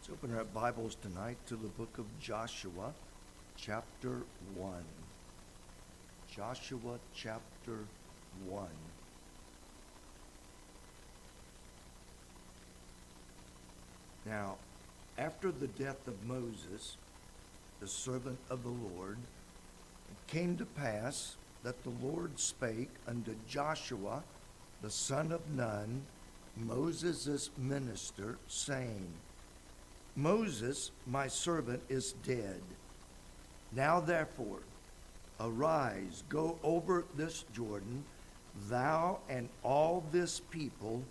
Let's open our Bibles tonight to the book of Joshua, chapter 1. Joshua, chapter 1. Now, after the death of Moses, the servant of the Lord, it came to pass that the Lord spake unto Joshua, the son of Nun, Moses' minister, saying, Moses, my servant, is dead. Now therefore, arise, go over this Jordan, thou and all this people,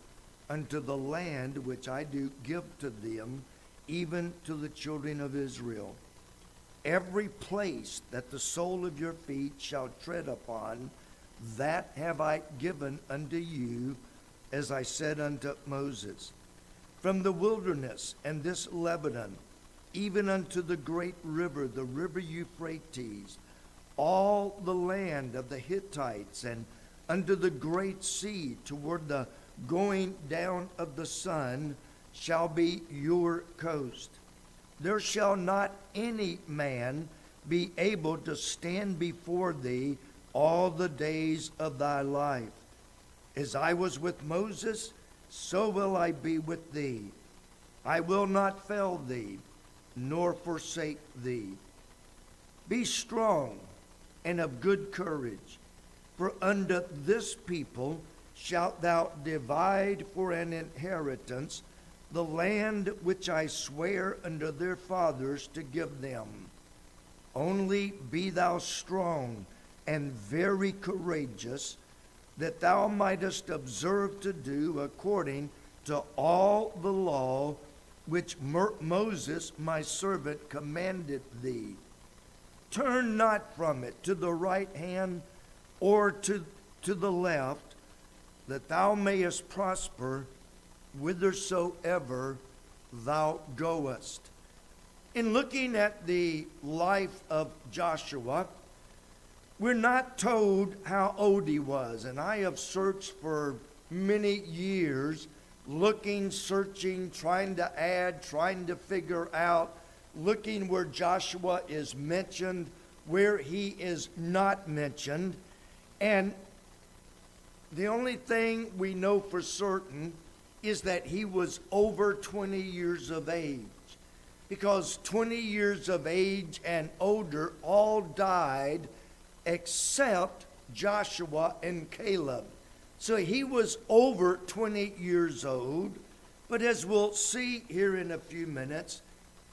unto the land which I do give to them, even to the children of Israel. Every place that the sole of your feet shall tread upon, that have I given unto you, as I said unto Moses. From the wilderness and this Lebanon, even unto the great river, the river Euphrates, all the land of the Hittites, and unto the great sea, toward the going down of the sun, shall be your coast. There shall not any man be able to stand before thee all the days of thy life. As I was with Moses, so will I be with thee. I will not fail thee, nor forsake thee. Be strong and of good courage, for unto this people shalt thou divide for an inheritance the land which I swear unto their fathers to give them. Only be thou strong and very courageous, that thou mightest observe to do according to all the law which Moses my servant commanded thee. Turn not from it to the right hand or to the left, that thou mayest prosper whithersoever thou goest. In looking at the life of Joshua, we're not told how old he was, and I have searched for many years, looking, searching, trying to add, trying to figure out, looking where Joshua is mentioned, where he is not mentioned. And the only thing we know for certain is that he was over 20 years of age, because 20 years of age and older all died except Joshua and Caleb. So he was over 20 years old, but as we'll see here in a few minutes,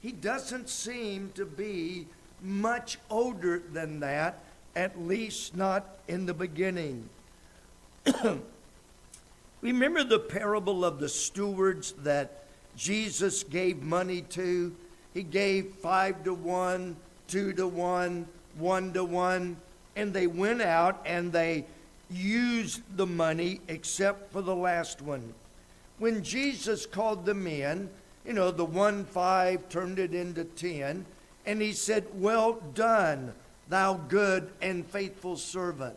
he doesn't seem to be much older than that, at least not in the beginning. Remember the parable of the stewards that Jesus gave money to? He gave 5 to 1, 2 to 1, 1 to 1, and they went out and they used the money except for the last one. When Jesus called them in, the 1 turned it into 10, and he said, well done, thou good and faithful servant.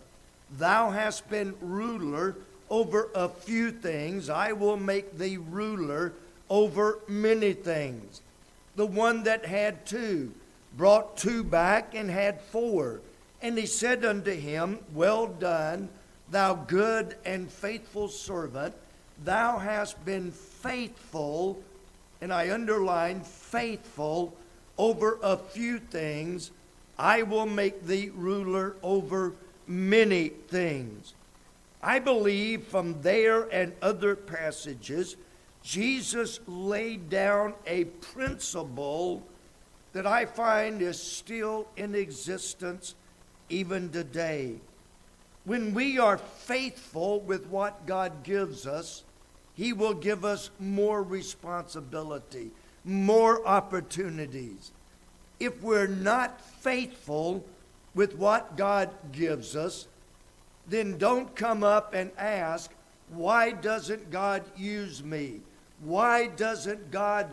Thou hast been ruler over a few things. I will make thee ruler over many things. The one that had 2 brought 2 back and had 4. And he said unto him, well done, thou good and faithful servant. Thou hast been faithful, and I underline faithful, over a few things. I will make thee ruler over many things. I believe from there and other passages, Jesus laid down a principle that I find is still in existence even today. When we are faithful with what God gives us, He will give us more responsibility, more opportunities. If we're not faithful with what God gives us, then don't come up and ask, why doesn't God use me? Why doesn't God,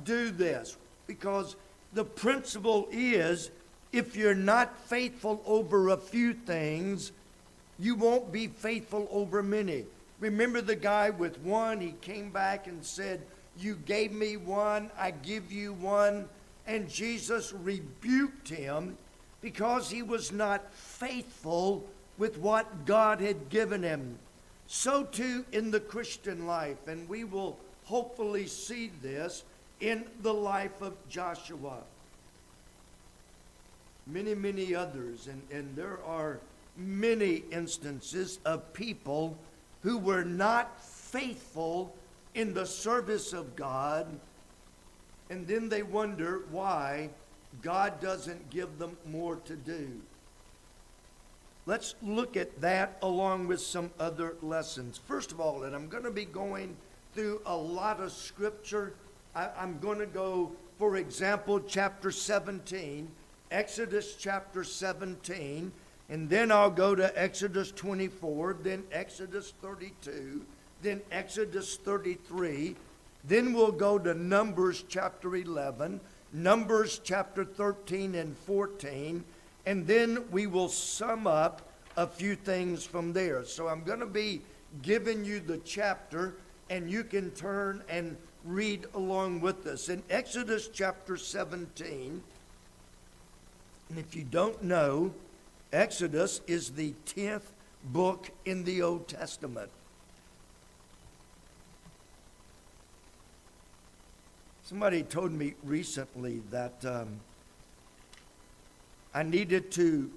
do this? Because the principle is, if you're not faithful over a few things, you won't be faithful over many. Remember the guy with 1, he came back and said, You gave me one, I give you one. And Jesus rebuked him because he was not faithful with what God had given him. So too in the Christian life, and we will hopefully see this in the life of Joshua. Many others, and there are many instances of people who were not faithful in the service of God, and then they wonder why God doesn't give them more to do. Let's look at that along with some other lessons. First of all, and I'm going to be going through a lot of scripture. I'm going to go, for example, chapter 17, Exodus chapter 17, and then I'll go to Exodus 24, then Exodus 32, then Exodus 33, then we'll go to Numbers chapter 11, Numbers chapter 13 and 14, and then we will sum up a few things from there. So I'm going to be giving you the chapter, and you can turn and read along with us. In Exodus chapter 17, and if you don't know, Exodus is the 10th book in the Old Testament. Somebody told me recently that I needed to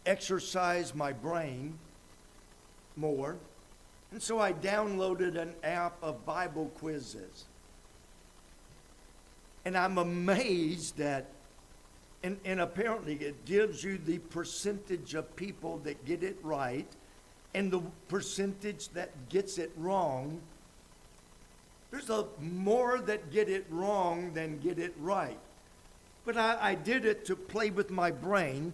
exercise my brain more. And so I downloaded an app of Bible quizzes. And I'm amazed that, and apparently it gives you the percentage of people that get it right and the percentage that gets it wrong. There's more that get it wrong than get it right. But I did it to play with my brain.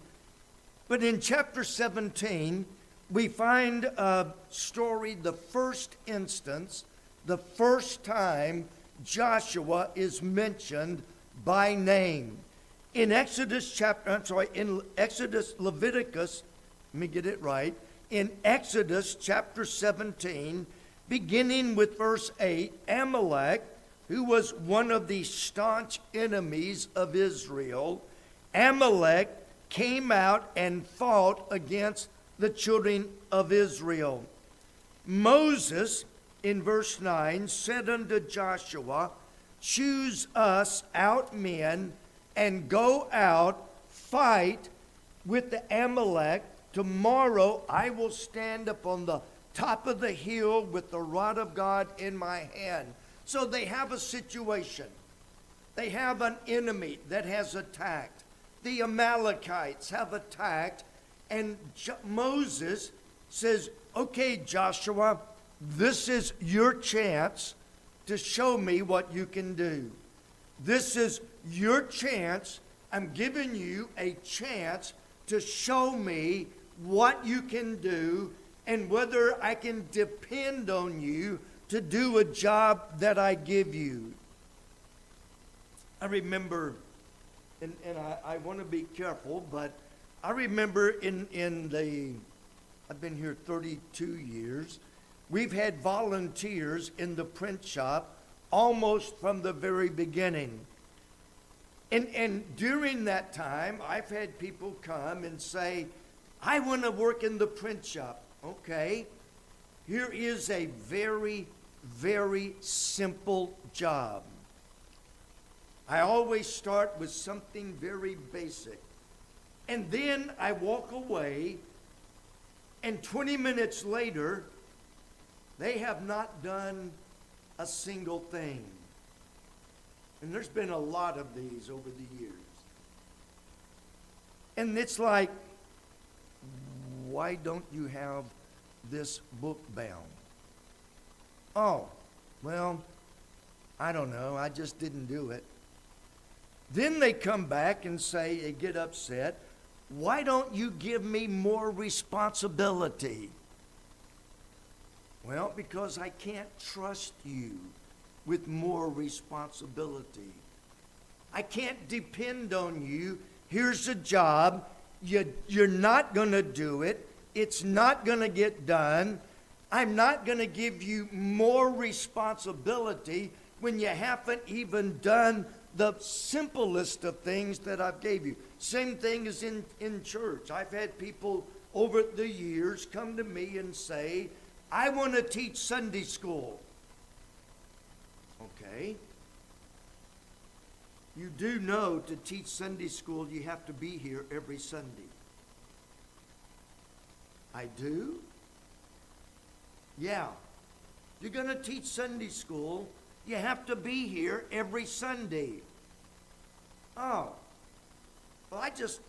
But in chapter 17, we find a story, the first instance, the first time Joshua is mentioned by name. In Leviticus, let me get it right. In Exodus chapter 17, beginning with verse 8, Amalek, who was one of the staunch enemies of Israel, Amalek came out and fought against the children of Israel. Moses, in verse 9, said unto Joshua, choose us out men, and go out, fight with the Amalek. Tomorrow I will stand upon the top of the hill with the rod of God in my hand. So they have a situation. They have an enemy that has attacked. The Amalekites have attacked, and Moses says, okay, Joshua, this is your chance to show me what you can do. This is your chance. I'm giving you a chance to show me what you can do and whether I can depend on you to do a job that I give you. I remember, and I want to be careful, but I remember I've been here 32 years, we've had volunteers in the print shop almost from the very beginning. And during that time, I've had people come and say, I want to work in the print shop. Okay, here is a very, very simple job. I always start with something very basic. And then I walk away, and 20 minutes later, they have not done a single thing. And there's been a lot of these over the years. And it's like, why don't you have this book bound? Oh, well, I don't know. I just didn't do it. Then they come back and say, they get upset. Why don't you give me more responsibility? Well, because I can't trust you with more responsibility. I can't depend on you. Here's a job. You're not going to do it. It's not going to get done. I'm not going to give you more responsibility when you haven't even done the simplest of things that I've gave you. Same thing as in church. I've had people over the years come to me and say, I want to teach Sunday school. Okay. You do know to teach Sunday school, you have to be here every Sunday. I do? Yeah. You're going to teach Sunday school, you have to be here every Sunday. Oh. Well, I just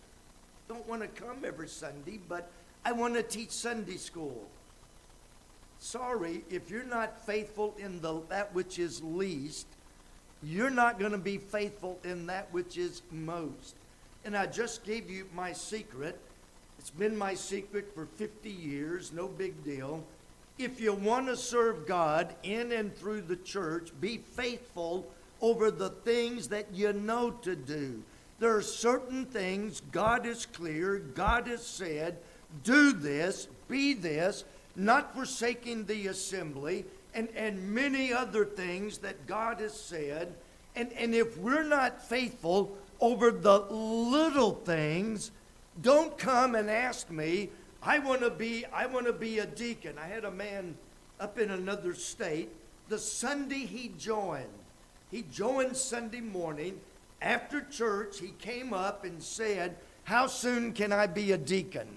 don't want to come every Sunday, but I want to teach Sunday school. Sorry, if you're not faithful in that which is least, you're not going to be faithful in that which is most. And I just gave you my secret. It's been my secret for 50 years, no big deal. If you want to serve God in and through the church, be faithful over the things that you know to do. There are certain things God is clear, God has said, do this, be this, not forsaking the assembly, and many other things that God has said. And if we're not faithful over the little things, don't come and ask me, I want to be a deacon. I had a man up in another state. The Sunday he joined Sunday morning. After church, he came up and said, how soon can I be a deacon?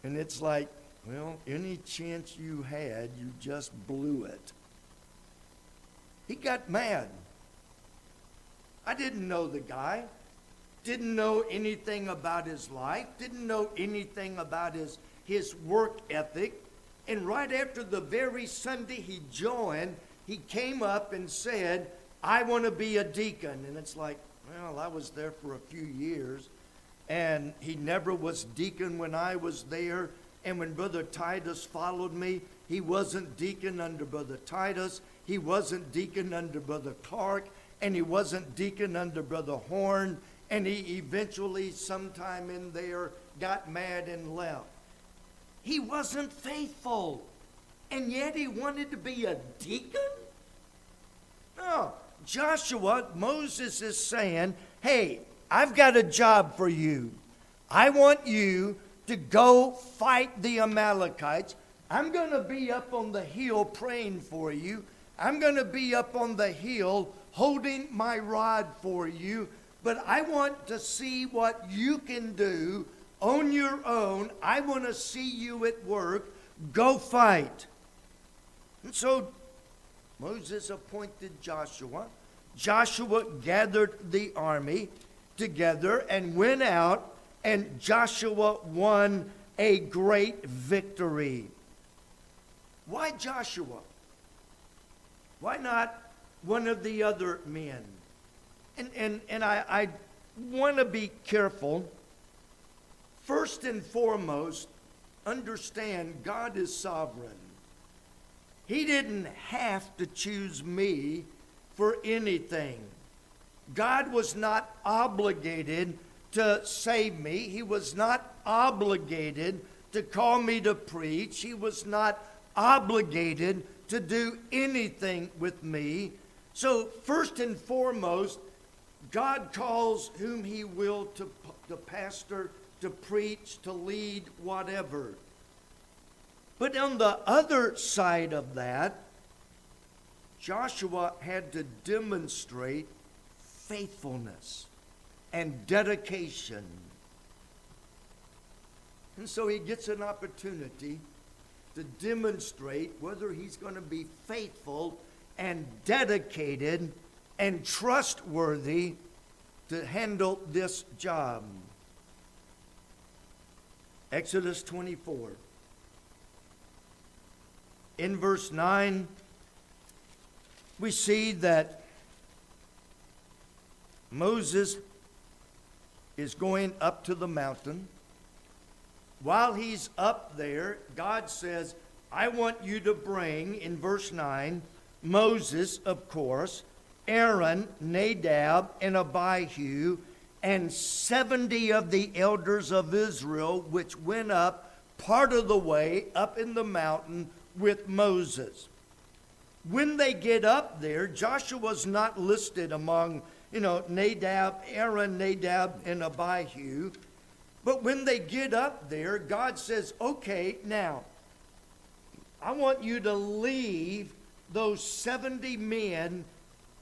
And it's like, well, any chance you had, you just blew it. He got mad. I didn't know the guy. Didn't know anything about his life. Didn't know anything about his work ethic. And right after the very Sunday he joined, he came up and said, I want to be a deacon. And it's like, well, I was there for a few years. And he never was deacon when I was there. And when Brother Titus followed me, he wasn't deacon under Brother Titus. He wasn't deacon under Brother Clark. And he wasn't deacon under Brother Horn. And he eventually, sometime in there, got mad and left. He wasn't faithful. And yet he wanted to be a deacon? No. Joshua, Moses is saying, hey, I've got a job for you. I want you to go fight the Amalekites. I'm going to be up on the hill praying for you. I'm going to be up on the hill holding my rod for you. But I want to see what you can do on your own. I want to see you at work. Go fight. And so Moses appointed Joshua. Joshua gathered the army together and went out, and Joshua won a great victory. Why Joshua? Why not one of the other men? And I want to be careful. First and foremost, understand God is sovereign. He didn't have to choose me for anything. God was not obligated to save me. He was not obligated to call me to preach. He was not obligated to do anything with me. So first and foremost, God calls whom he will to pastor, to preach, to lead, whatever. But on the other side of that, Joshua had to demonstrate faithfulness and dedication. And so he gets an opportunity to demonstrate whether he's going to be faithful and dedicated and trustworthy to handle this job. Exodus 24. In verse 9, we see that Moses is going up to the mountain. While he's up there, God says, I want you to bring, in verse 9, Moses, of course, Aaron, Nadab, and Abihu, and 70 of the elders of Israel, which went up part of the way up in the mountain with Moses. when they get up there, Joshua's not listed among, Nadab, Aaron, Nadab, and Abihu. But when they get up there, God says, okay, now, I want you to leave those 70 men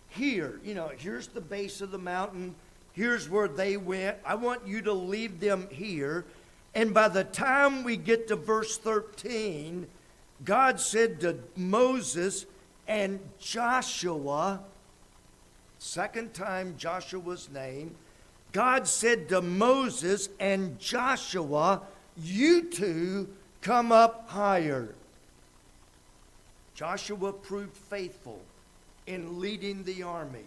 here. Here's the base of the mountain. Here's where they went. I want you to leave them here. And by the time we get to verse 13, God said to Moses and Joshua, second time Joshua's name, God said to Moses and Joshua, you two come up higher. Joshua proved faithful in leading the army.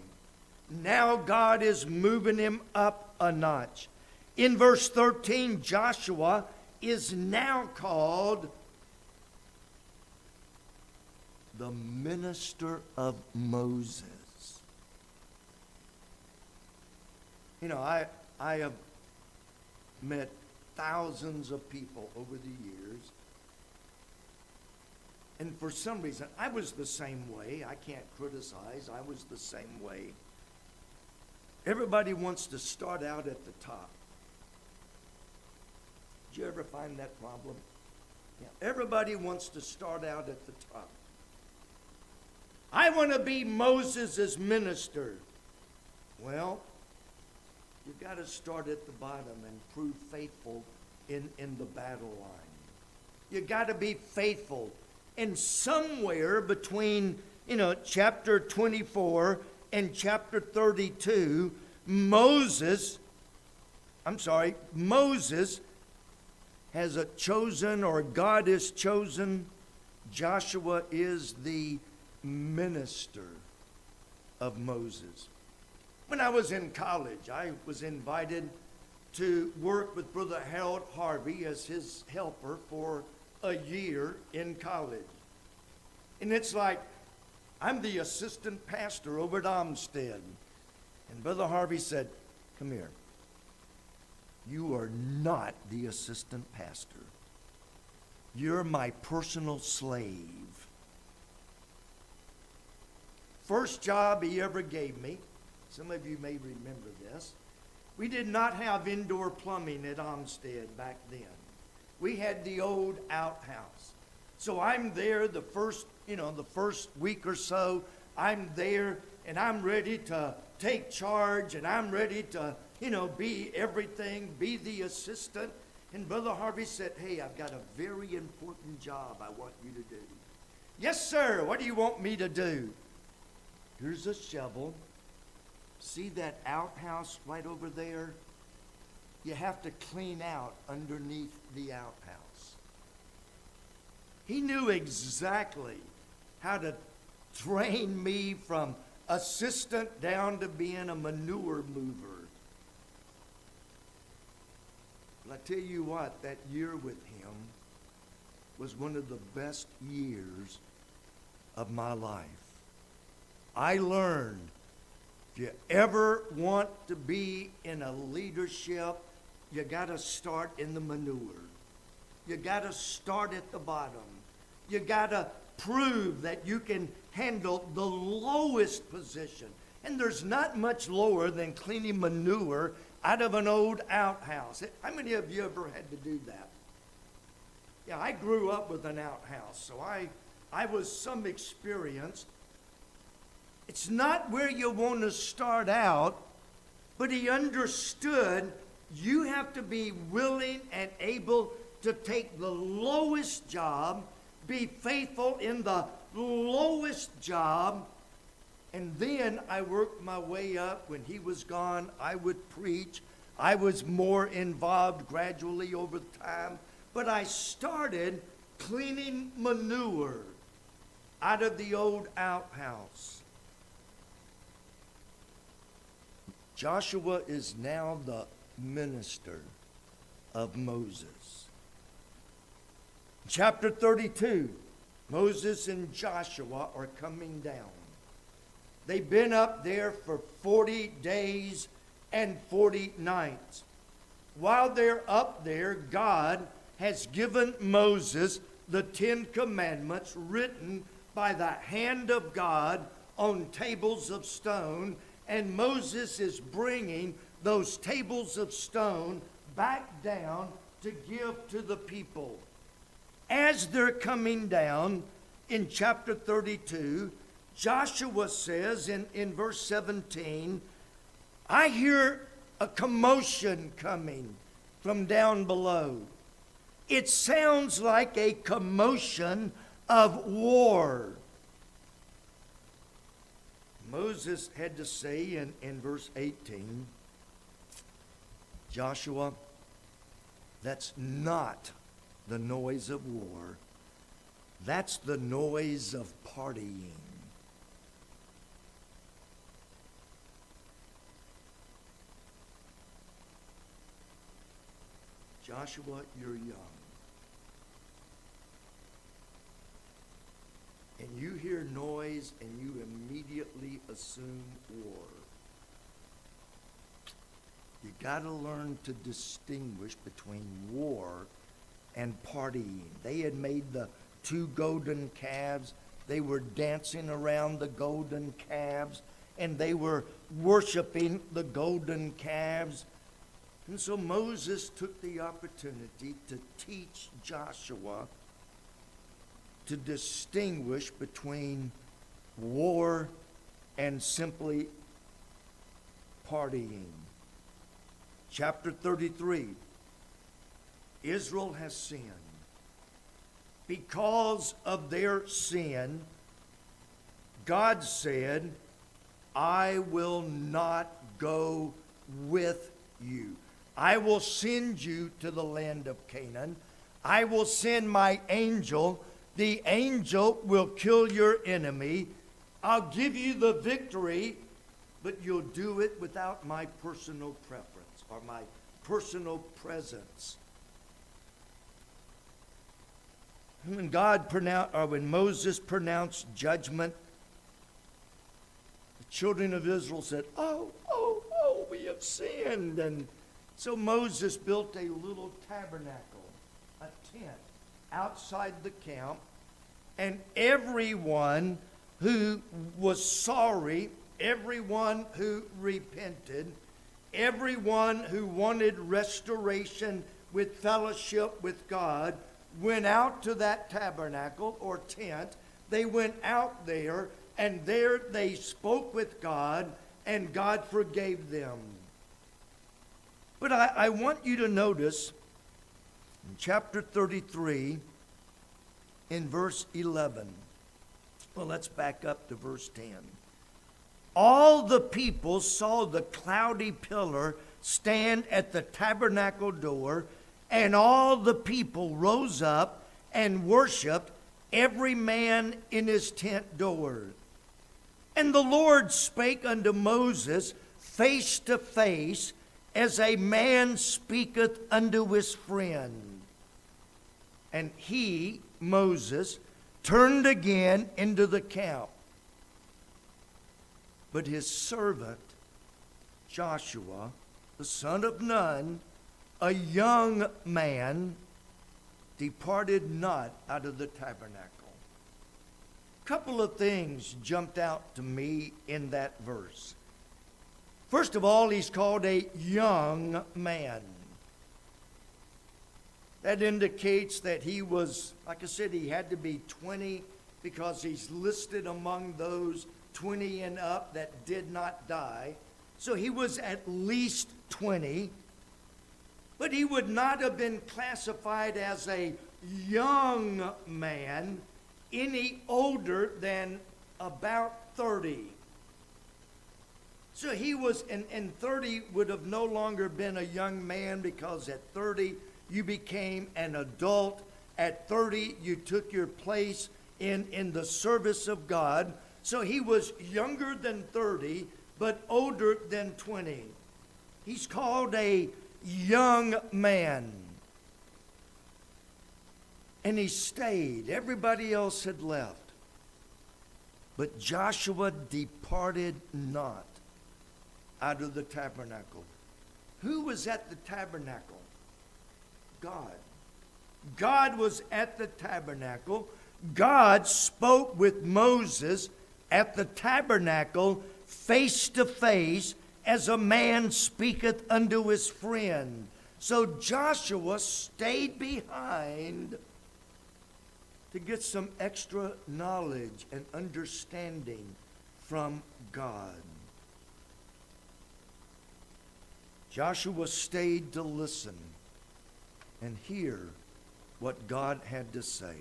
Now God is moving him up a notch. In verse 13, Joshua is now called the minister of Moses. I have met thousands of people over the years. And for some reason, I was the same way. I can't criticize. I was the same way. Everybody wants to start out at the top. Did you ever find that problem? Yeah. Everybody wants to start out at the top. I want to be Moses' minister. Well, you've got to start at the bottom and prove faithful in the battle line. You've got to be faithful. And somewhere between, chapter 24 and chapter 32, Moses has a chosen, or God has chosen, Joshua is the minister of Moses. When I was in college, I was invited to work with Brother Harold Harvey as his helper for a year in college. And it's like, I'm the assistant pastor over at Olmsted. And Brother Harvey said, come here. You are not the assistant pastor. You're my personal slave. First job he ever gave me, some of you may remember this, we did not have indoor plumbing at Olmsted back then. We had the old outhouse. So I'm there the first week or so. I'm there and I'm ready to take charge and I'm ready to, be everything, be the assistant. And Brother Harvey said, hey, I've got a very important job I want you to do. Yes, sir. What do you want me to do? Here's a shovel. See that outhouse right over there? You have to clean out underneath the outhouse. He knew exactly how to train me from assistant down to being a manure mover. But I tell you what, that year with him was one of the best years of my life. I learned, if you ever want to be in a leadership, you got to start in the manure. You got to start at the bottom. You got to prove that you can handle the lowest position. And there's not much lower than cleaning manure out of an old outhouse. How many of you ever had to do that? Yeah, I grew up with an outhouse, so I was some experienced. It's not where you want to start out, but he understood you have to be willing and able to take the lowest job, be faithful in the lowest job, and then I worked my way up. When he was gone, I would preach. I was more involved gradually over time, but I started cleaning manure out of the old outhouse. Joshua is now the minister of Moses. Chapter 32, Moses and Joshua are coming down. They've been up there for 40 days and 40 nights. While they're up there, God has given Moses the 10 Commandments written by the hand of God on tables of stone, and Moses is bringing those tables of stone back down to give to the people. As they're coming down in chapter 32, Joshua says in verse 17, I hear a commotion coming from down below. It sounds like a commotion of war. Moses had to say in verse 18, Joshua, that's not the noise of war. That's the noise of partying. Joshua, you're young. And you hear noise and you immediately assume war. You got to learn to distinguish between war and partying. They had made the 2 golden calves. They were dancing around the golden calves, and they were worshiping the golden calves. And so Moses took the opportunity to teach Joshua to distinguish between war and simply partying. Chapter 33, Israel has sinned. Because of their sin, God said, I will not go with you. I will send you to the land of Canaan. I will send my angel. The angel will kill your enemy. I'll give you the victory, but you'll do it without my personal preference or my personal presence. When Moses pronounced judgment, the children of Israel said, oh, we have sinned. And so Moses built a little tabernacle, a tent, outside the camp, and everyone who was sorry, everyone who repented, everyone who wanted restoration with fellowship with God went out to that tabernacle or tent. They went out there, and there they spoke with God, and God forgave them. But I want you to notice in chapter 33, in verse 11. Well, let's back up to verse 10. All the people saw the cloudy pillar stand at the tabernacle door, and all the people rose up and worshiped, every man in his tent door. And the Lord spake unto Moses face to face, as a man speaketh unto his friend. And he, Moses, turned again into the camp. But his servant, Joshua, the son of Nun, a young man, departed not out of the tabernacle. A couple of things jumped out to me in that verse. First of all, he's called a young man. That indicates that he was, like I said, he had to be 20 because he's listed among those 20 and up that did not die. So he was at least 20. But he would not have been classified as a young man any older than about 30. So he was, and 30 would have no longer been a young man, because at 30 you became an adult. At 30 you took your place in the service of God. So he was younger than 30, but older than 20. He's called a young man. And he stayed. Everybody else had left. But Joshua departed not out of the tabernacle. Who was at the tabernacle? God. God was at the tabernacle. God spoke with Moses at the tabernacle face to face, as a man speaketh unto his friend. So Joshua stayed behind to get some extra knowledge and understanding from God. Joshua stayed to listen and hear what God had to say.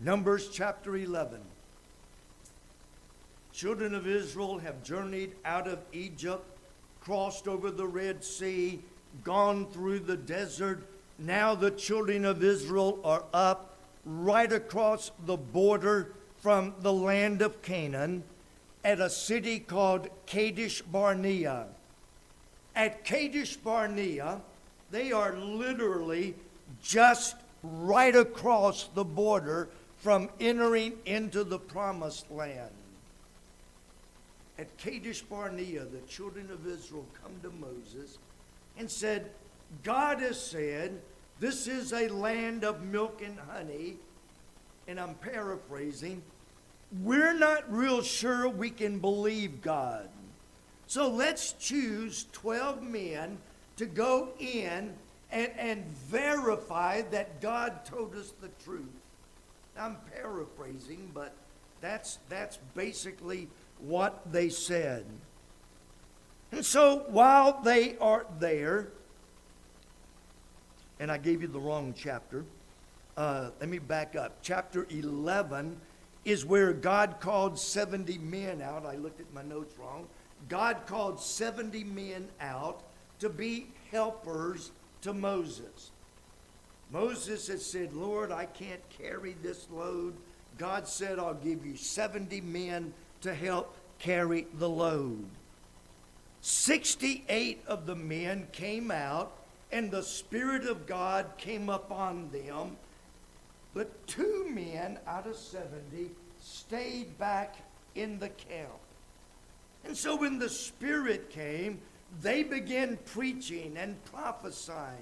Numbers chapter 11. Children of Israel have journeyed out of Egypt, crossed over the Red Sea, gone through the desert. Now the children of Israel are up right across the border from the land of Canaan at a city called Kadesh Barnea. At Kadesh Barnea, they are literally just right across the border from entering into the promised land. At Kadesh Barnea, the children of Israel come to Moses and said, God has said, this is a land of milk and honey. And I'm paraphrasing. We're not real sure we can believe God. So let's choose 12 men to go in and verify that God told us the truth. I'm paraphrasing, but that's basically what they said. And so while they are there, and I gave you the wrong chapter. Let me back up. Chapter 11 is where God called 70 men out. I looked at my notes wrong. God called 70 men out to be helpers to Moses. Moses had said, Lord, I can't carry this load. God said, I'll give you 70 men to help carry the load. 68 of the men came out, and the Spirit of God came upon them. But 2 men out of 70 stayed back in the camp. And so when the Spirit came, they began preaching and prophesying.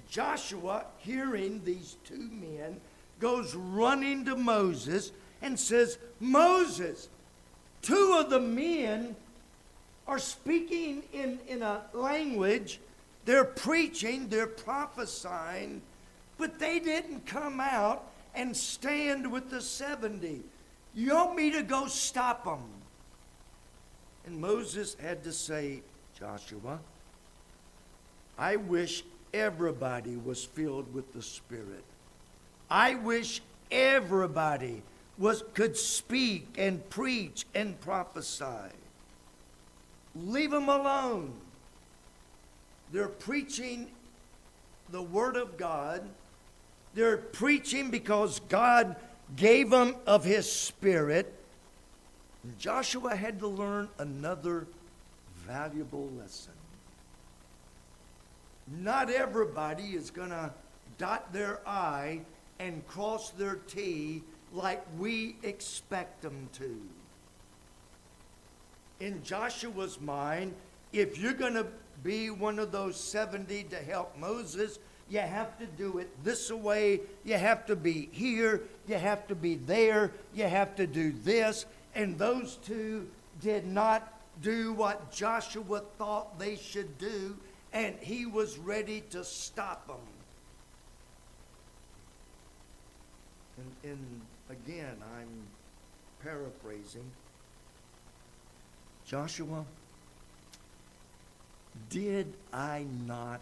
Joshua, hearing these 2 men, goes running to Moses and says, Moses, 2 of the men are speaking in a language, they're preaching, they're prophesying, but they didn't come out and stand with the 70. You want me to go stop them? And Moses had to say, Joshua, I wish everybody was filled with the Spirit. I wish everybody could speak and preach and prophesy. Leave them alone. They're preaching the Word of God. They're preaching because God gave them of His Spirit. And Joshua had to learn another valuable lesson. Not everybody is going to dot their I and cross their T like we expect them to. In Joshua's mind, if you're going to be one of those 70 to help Moses, you have to do it this way. You have to be here. You have to be there. You have to do this. And those 2 did not do what Joshua thought they should do, and he was ready to stop them. And again, I'm paraphrasing. Joshua, did I not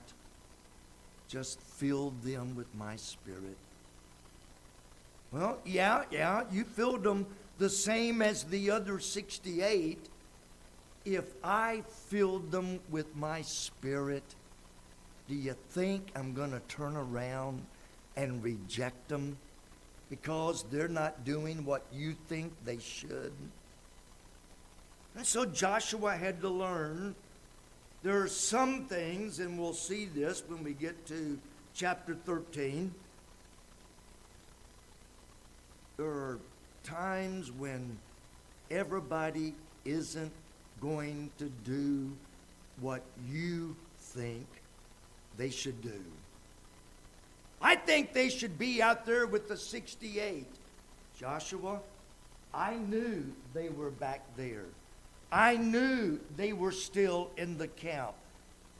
just fill them with my Spirit? Well, yeah, you filled them the same as the other 68. If I filled them with my Spirit, do you think I'm going to turn around and reject them because they're not doing what you think they should? And so Joshua had to learn there are some things, and we'll see this when we get to chapter 13. There are times when everybody isn't going to do what you think they should do. I think think they should be out there with the 68. Joshua, I knew they were back there. I knew they were still in the camp.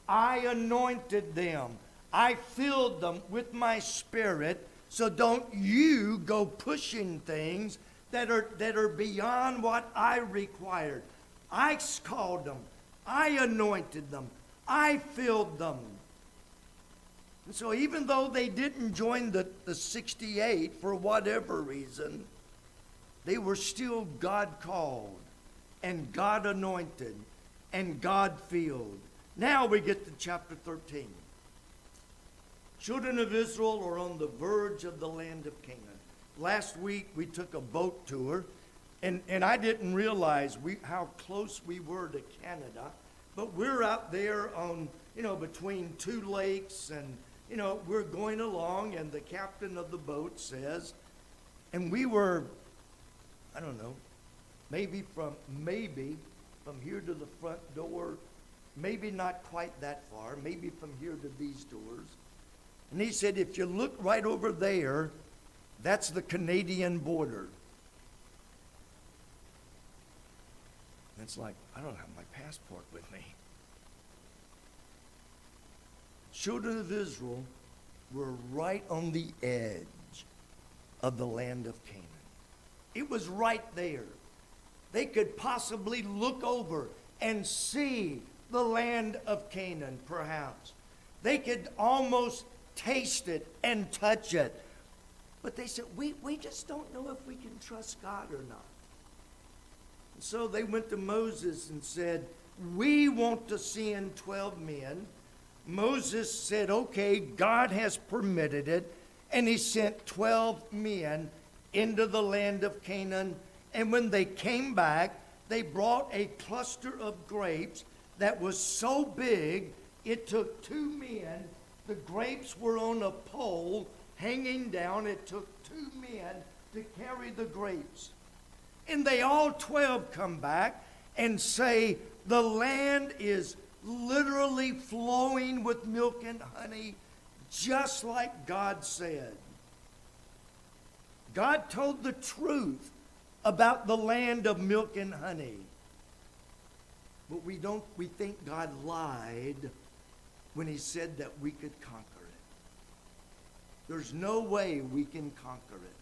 I anointed them. I filled them with my Spirit. So don't you go pushing things that are beyond what I required. I called them. I anointed them. I filled them. And so even though they didn't join the 68 for whatever reason, they were still God called and God anointed and God filled. Now we get to chapter 13. Children of Israel are on the verge of the land of Canaan. Last week we took a boat tour, and I didn't realize how close we were to Canada. But we're out there on, between two lakes, and, we're going along, and the captain of the boat says, and we were, I don't know, maybe from here to the front door, maybe not quite that far, maybe from here to these doors. And he said, if you look right over there, that's the Canadian border. And it's like, I don't have my passport with me. Children of Israel were right on the edge of the land of Canaan. It was right there. They could possibly look over and see the land of Canaan, perhaps. They could almost taste it and touch it. But they said, we just don't know if we can trust God or not. And so they went to Moses and said, we want to send 12 men. Moses said, okay, God has permitted it. And he sent 12 men into the land of Canaan. And when they came back, they brought a cluster of grapes that was so big, it took 2 men. The grapes were on a pole hanging down. It took 2 men to carry the grapes. And they all 12 come back and say, the land is literally flowing with milk and honey, just like God said. God told the truth about the land of milk and honey. But we think God lied when he said that we could conquer it. There's no way we can conquer it.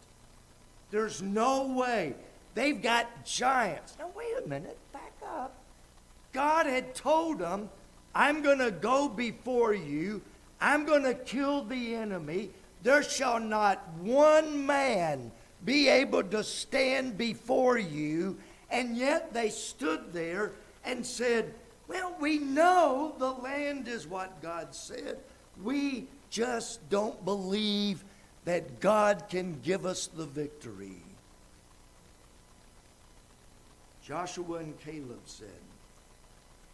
There's no way. They've got giants. Now wait a minute, back up. God had told them, I'm going to go before you. I'm going to kill the enemy. There shall not one man be able to stand before you. And yet they stood there and said, well, we know the land is what God said. We just don't believe that God can give us the victory. Joshua and Caleb said,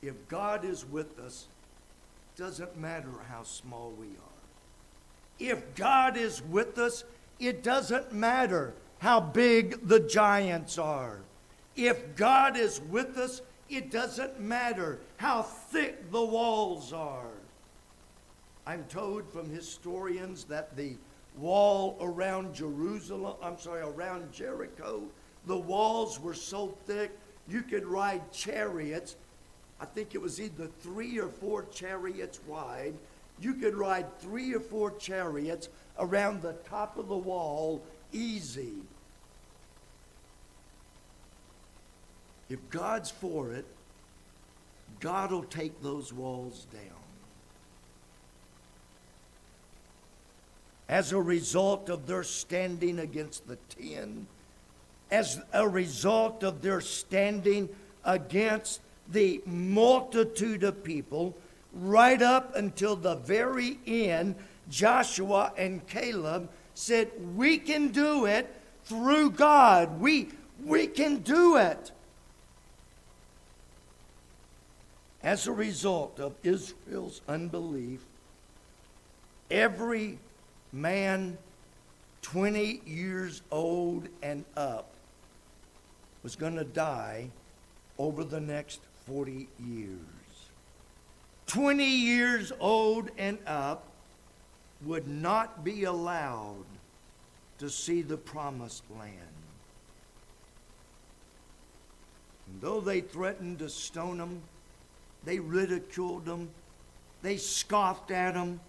if God is with us, doesn't matter how small we are. If God is with us, it doesn't matter how big the giants are. If God is with us, it doesn't matter how thick the walls are. I'm told from historians that the wall around around Jericho, the walls were so thick you could ride chariots. I think it was either 3 or 4 chariots wide. You could ride 3 or 4 chariots around the top of the wall easy. If God's for it, God will take those walls down. As a result of their standing against the 10, as a result of their standing against the multitude of people, right up until the very end, Joshua and Caleb said, we can do it through God. We can do it. As a result of Israel's unbelief, every man 20 years old and up was going to die over the next 40 years. 20 years old and up, would not be allowed to see the promised land. And though they threatened to stone them, they ridiculed them, they scoffed at them,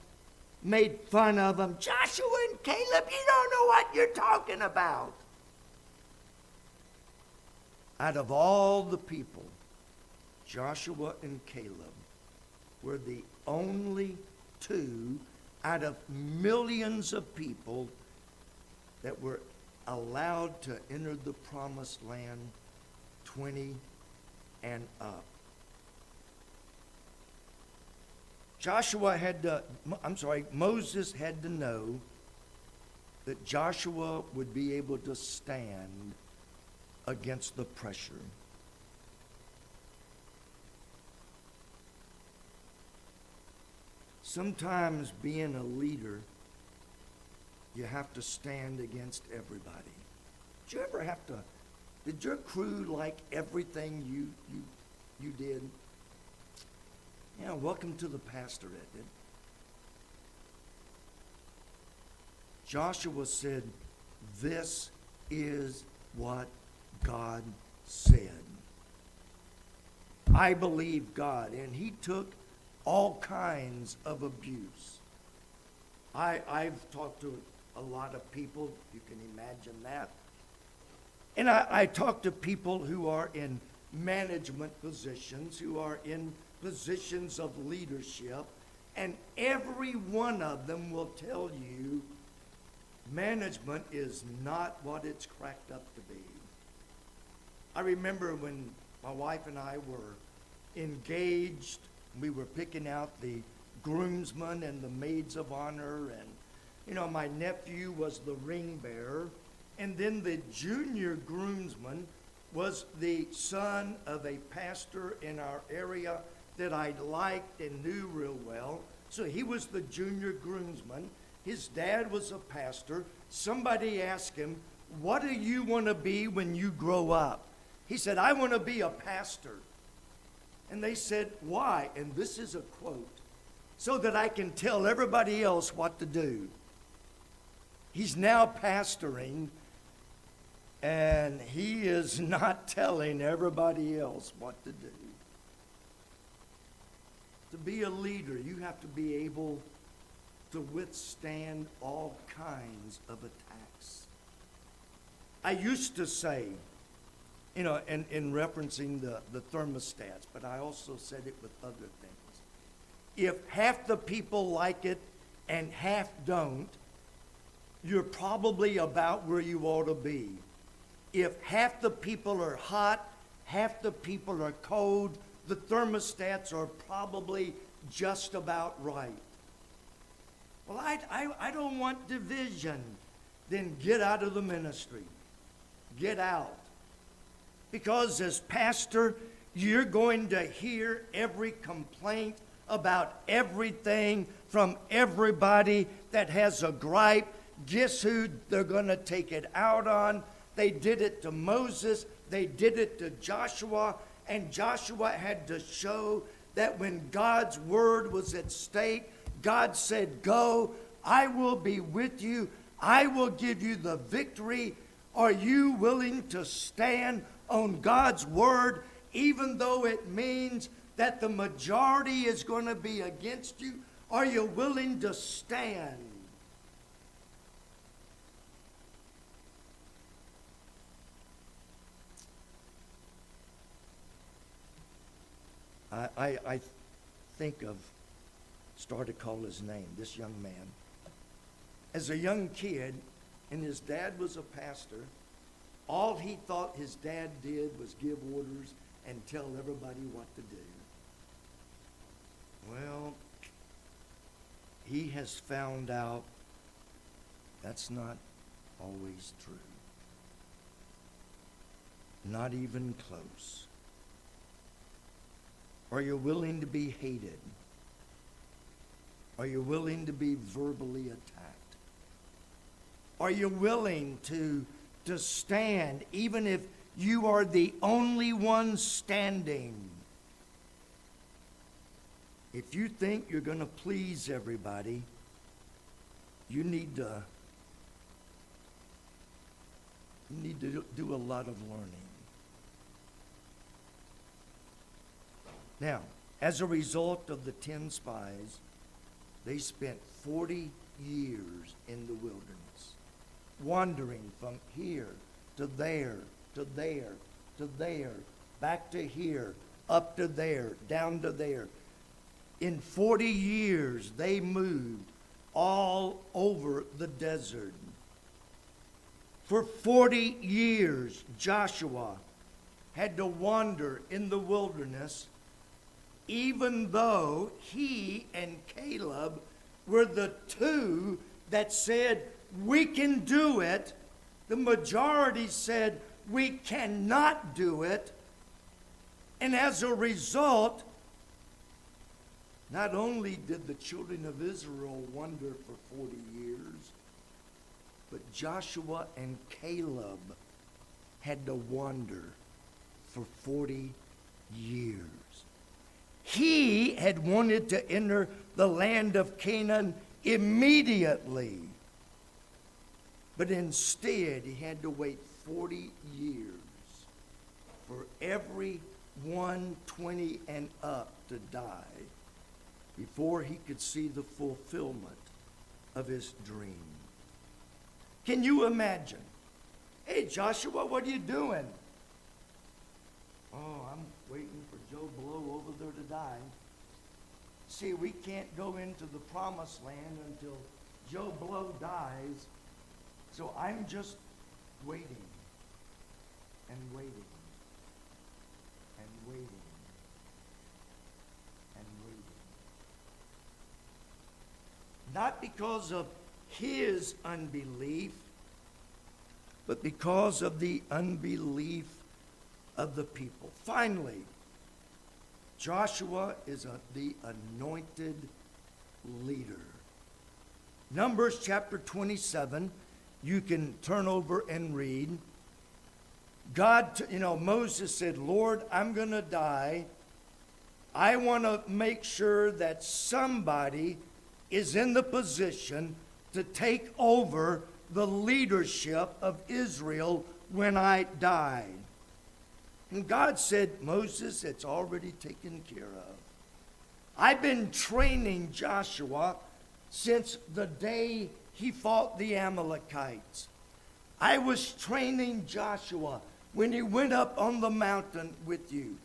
made fun of them. Joshua and Caleb, you don't know what you're talking about. Out of all the people, Joshua and Caleb were the only two out of millions of people that were allowed to enter the promised land 20 and up. Moses had to know that Joshua would be able to stand against the pressure. Sometimes being a leader, you have to stand against everybody. Did your crew like everything you did? Yeah, welcome to the pastorate. Joshua said, this is what God said. I believe God, and he took all kinds of abuse. I've talked to a lot of people, you can imagine that. And I talk to people who are in management positions, who are in positions of leadership, and every one of them will tell you management is not what it's cracked up to be. I remember when my wife and I were engaged, we were picking out the groomsmen and the maids of honor, and my nephew was the ring bearer, and then the junior groomsman was the son of a pastor in our area that I liked and knew real well. So he was the junior groomsman. His dad was a pastor. Somebody asked him, what do you want to be when you grow up? He said, I want to be a pastor. And they said, why? And this is a quote. So that I can tell everybody else what to do. He's now pastoring, and he is not telling everybody else what to do. To be a leader, you have to be able to withstand all kinds of attacks. I used to say, in referencing the thermostats, but I also said it with other things. If half the people like it and half don't, you're probably about where you ought to be. If half the people are hot, half the people are cold, the thermostats are probably just about right. Well, I don't want division. Then get out of the ministry. Get out. Because as pastor, you're going to hear every complaint about everything from everybody that has a gripe. Guess who they're going to take it out on? They did it to Moses. They did it to Joshua. And Joshua had to show that when God's word was at stake, God said, go, I will be with you. I will give you the victory. Are you willing to stand on God's word, even though it means that the majority is going to be against you? Are you willing to stand? I think of, start to call his name, this young man. As a young kid, and his dad was a pastor, all he thought his dad did was give orders and tell everybody what to do. Well, he has found out that's not always true. Not even close. Are you willing to be hated? Are you willing to be verbally attacked? Are you willing to stand even if you are the only one standing? If you think you're going to please everybody, you need to do a lot of learning. Now, as a result of the 10 spies, they spent 40 years in the wilderness, wandering from here to there, to there, to there, back to here, up to there, down to there. In 40 years, they moved all over the desert. For 40 years, Joshua had to wander in the wilderness, even though he and Caleb were the two that said, we can do it. The majority said, we cannot do it. And as a result, not only did the children of Israel wander for 40 years, but Joshua and Caleb had to wander for 40 years. He had wanted to enter the land of Canaan immediately. But instead, he had to wait 40 years for everyone 20 and up to die before he could see the fulfillment of his dream. Can you imagine? Hey, Joshua, what are you doing? Oh, I'm waiting for Joe Blow over there to die. See, we can't go into the promised land until Joe Blow dies. So I'm just waiting and waiting and waiting and waiting. Not because of his unbelief, but because of the unbelief of the people. Finally, Joshua is the anointed leader. Numbers chapter 27, you can turn over and read. Moses said, Lord, I'm going to die. I want to make sure that somebody is in the position to take over the leadership of Israel when I die. And God said, Moses, it's already taken care of. I've been training Joshua since the day he fought the Amalekites. I was training Joshua when he went up on the mountain with you.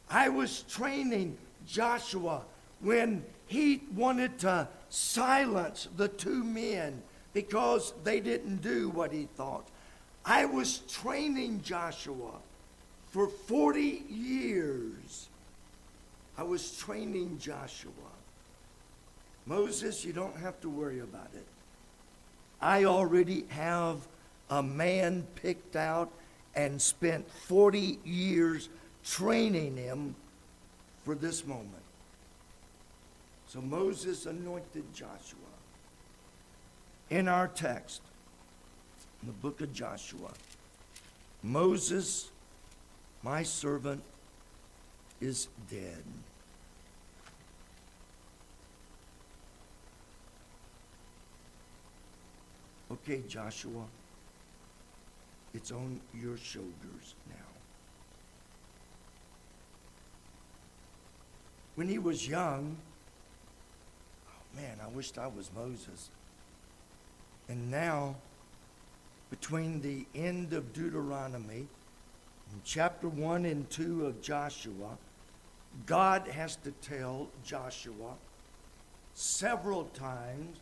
I was training Joshua when he wanted to silence the two men because they didn't do what he thought. I was training Joshua for 40 years. I was training Joshua. Moses, you don't have to worry about it. I already have a man picked out and spent 40 years training him for this moment. So Moses anointed Joshua. In our text, in the book of Joshua, Moses, my servant, is dead. Okay, Joshua, it's on your shoulders now. When he was young, oh man, I wished I was Moses. And now, between the end of Deuteronomy and chapter 1 and 2 of Joshua, God has to tell Joshua several times.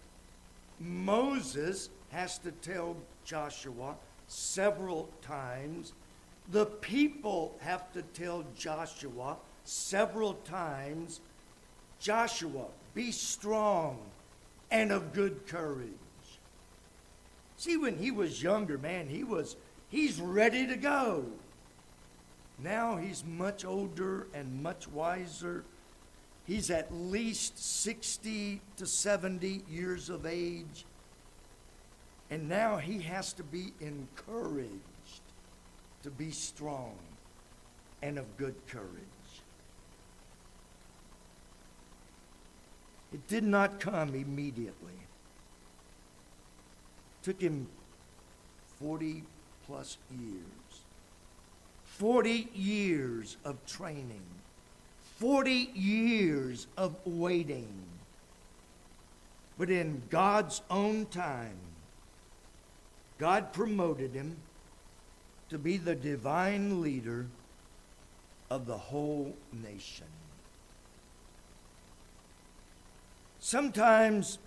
Moses has to tell Joshua several times. The people have to tell Joshua several times, Joshua, be strong and of good courage. See, when he was younger, man, he's ready to go. Now he's much older and much wiser. He's at least 60 to 70 years of age. And now he has to be encouraged to be strong and of good courage. It did not come immediately. Took him 40 plus years. 40 years of training. 40 years of waiting. But in God's own time, God promoted him to be the divine leader of the whole nation. Sometimes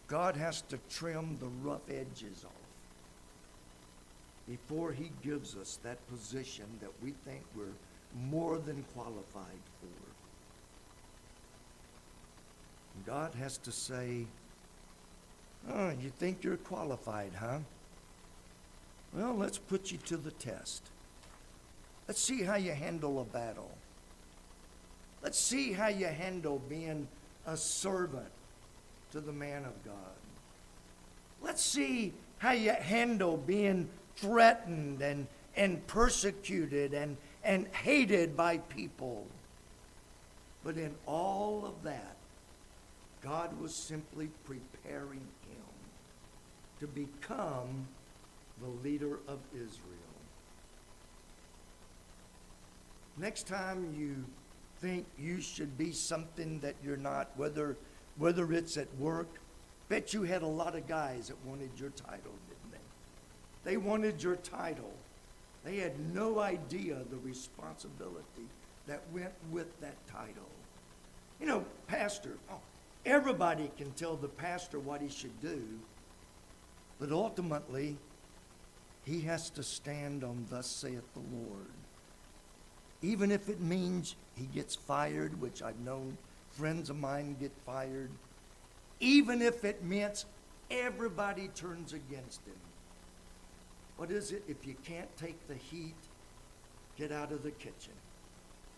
God has to trim the rough edges off before he gives us that position that we think we're more than qualified for. God has to say, "Oh, you think you're qualified, huh? Well, let's put you to the test. Let's see how you handle a battle. Let's see how you handle being a servant to the man of God. Let's see how you handle being threatened and persecuted and hated by people." But in all of that, God was simply preparing him to become the leader of Israel. Next time you think you should be something that you're not, whether it's at work, bet you had a lot of guys that wanted your title, didn't they? They wanted your title. They had no idea the responsibility that went with that title. You know, pastor, everybody can tell the pastor what he should do, but ultimately, he has to stand on "Thus saith the Lord." Even if it means he gets fired, which I've known friends of mine get fired. Even if it means everybody turns against him. What is it? If you can't take the heat, get out of the kitchen.